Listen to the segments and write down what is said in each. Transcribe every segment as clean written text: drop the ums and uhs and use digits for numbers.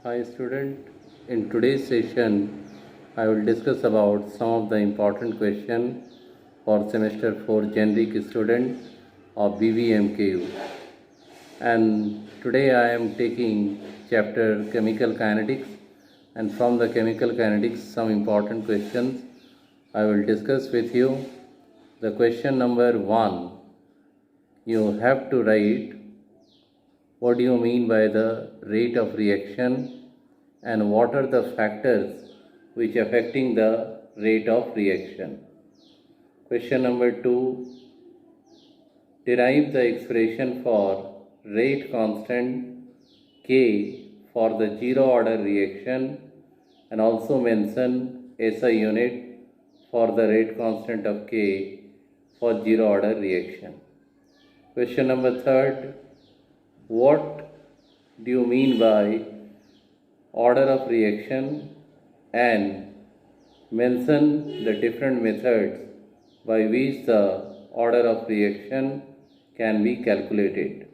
Hi student, in today's session I will discuss about some of the important questions for semester 4 generic student of BVMKU. And today I am taking chapter chemical kinetics, and from the chemical kinetics some important questions I will discuss with you. The question number 1, you have to write what do you mean by the rate of reaction and what are the factors which affecting the rate of reaction. Question number 2, derive the expression for rate constant K for the zero order reaction and also mention SI unit for the rate constant of K for zero order reaction. Question number 3, what do you mean by order of reaction and mention the different methods by which the order of reaction can be calculated.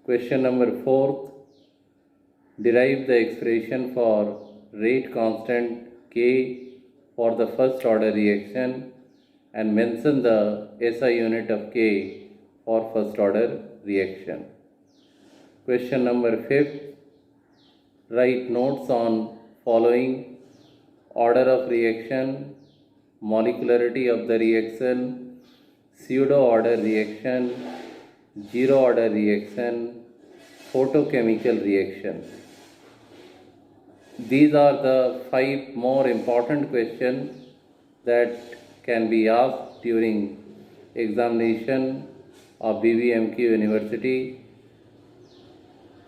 Question number 4, derive the expression for rate constant K for the first order reaction and mention the SI unit of K for first order reaction. Question number 5, write notes on following order of reaction, molecularity of the reaction, pseudo order reaction, zero order reaction, photochemical reaction. These are the 5 more important questions that can be asked during examination of BVMKU University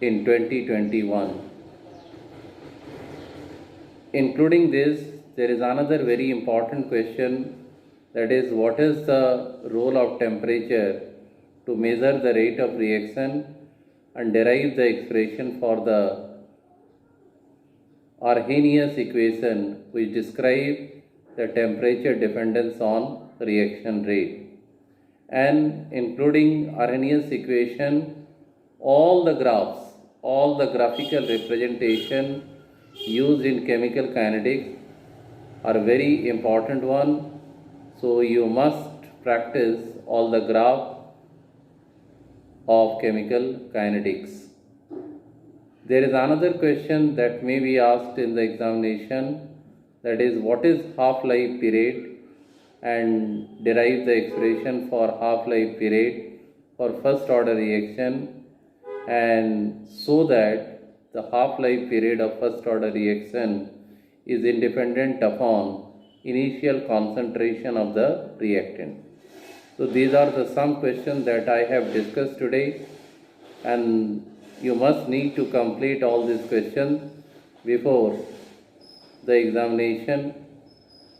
in 2021. Including this, there is another very important question, that is, what is the role of temperature to measure the rate of reaction and derive the expression for the Arrhenius equation which describe the temperature dependence on reaction rate. And including Arrhenius equation, all the graphs, all the graphical representation used in chemical kinetics are very important one. So you must practice all the graph of chemical kinetics. There is another question that may be asked in the examination, that is, what is half-life period, and derive the expression for half-life period for first order reaction, and so that the half-life period of first order reaction is independent upon initial concentration of the reactant. So these are the some questions that I have discussed today, and you must need to complete all these questions before the examination,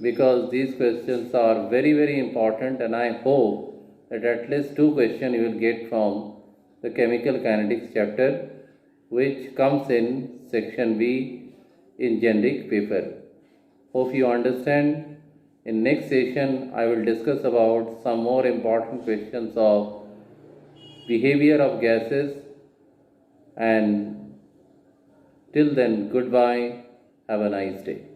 because these questions are very important, and I hope that at least 2 questions you will get from the chemical kinetics chapter, which comes in section B in generic paper. Hope you understand. In next session I will discuss about some more important questions of behavior of gases, and till then, goodbye, have a nice day.